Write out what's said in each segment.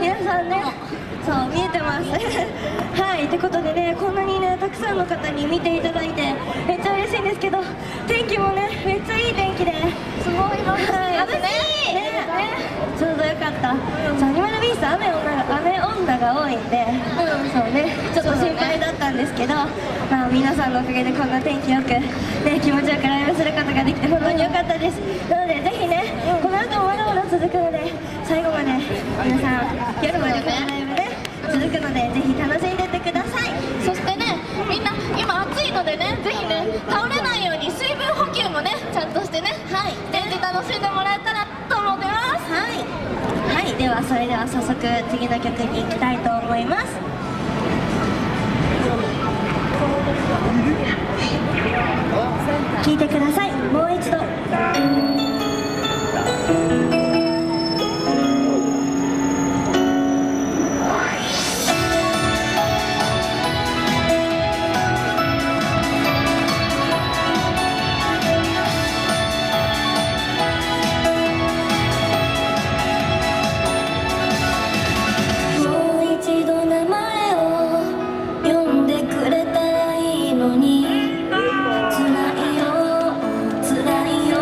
皆さんね、そう見えてますはい、ってことでね、こんなにねたくさんの方に見ていただいてめっちゃ嬉しいんですけど、天気もねめっちゃいい天気ですごい楽しいね、ちょうどよかった。アニマルビースト雨女が多いんで、そうね、ちょっと心配だったんですけど、まあ皆さんのおかげでこんな天気よくね、気持ちよくライブすることができて本当によかったです。なのでぜひね、この後もまだまだ続くので、最後まで皆さん夜までこのライブね続くので、ぜひ楽しんでってください。そしてね、みんな今暑いのでね、ぜひね倒れないように水分補給もねちゃんとしてね、はい、ステージ楽しんでもらえたらと思ってます。ではそれでは早速次の曲に行きたいと思います。聴いてください、もう一度。「辛いよ辛いよ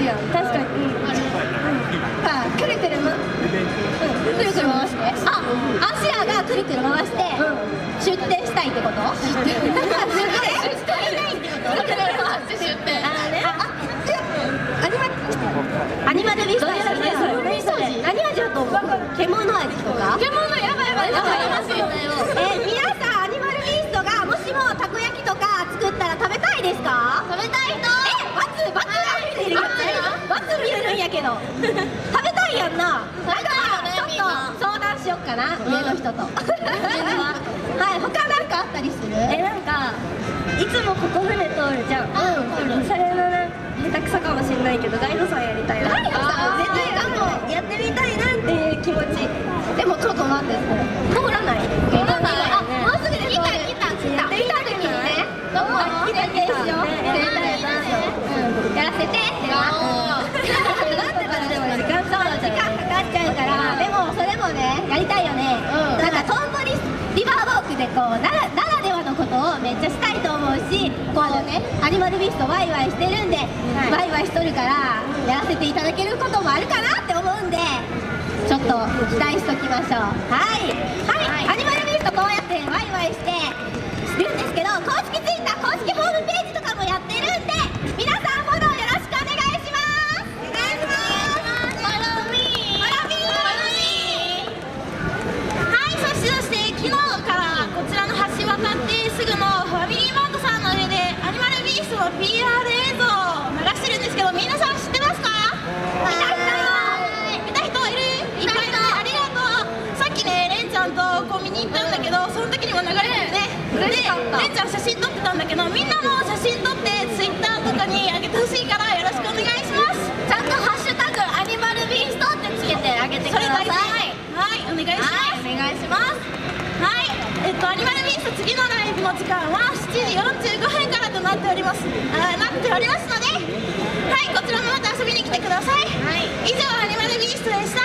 やん、確かに。くるくるくるくる回して、アシアがくるくる回して出店したいってこと？出店アニマルビースト味ね。何味だと思う？獣味とか？獣やばいやばいやばいますよね。皆さんアニマルビーストがもしもたこ焼きとか作ったら食べたいですか？食べたい人。バツ見えるんやけど食べたいやんな。だからちょっと相談しよっかな、上の人と。はい、他なんかあったりする？なんかいつもここ船通るじゃん。それの下手くそかもしれないけどガイドさんやりたいな。ガイドさん絶対やってみたいなっていう気持ち。でもちょっと待って、通らない。通らない。もうすぐで来た時にね。どうも来たでしょ。やらせてってな。なんでからでも時間かかっちゃうから。でもそれもねやりたいよね。なんかトンボリバーウォークでこうならではのことをめっちゃしたいと思うし、こうねアニマルビーストワイワイしてるんで、ワイワイしとるからやらせていただけることもあるかなって思うんで、ちょっと期待しときましょう。はい、アニマルビーストこうやってワイワイしてるんですけど、公式ツイッター、公式ホームページとかもやってるんで、皆さんフォローよろしくお願いします。お願いします。フォローミー。はい、そして昨日からこちらの橋渡ってすぐのファミリーマートさんの上でアニマルビーストの PR 映像を流してるんですけど、皆さん知ってますか？見た人いる？いっぱいね、ありがとう。さっきね、レンちゃんとコンビニ行ったんだけど、その時にも流れてるね。で、レンちゃん写真撮ってたんだけど、みんなも写真撮ってツイッターとかに上げてほしいからよろしくお願いします。ちゃんとハッシュタグアニマルビーストってつけてあげてください。はい、お願いします。お願いします。はい、アニマルビースト次のライブの時間は7時45分からとなっておりますので、はい、こちらもまた遊びに来てください。以上、アニマルビーストでした。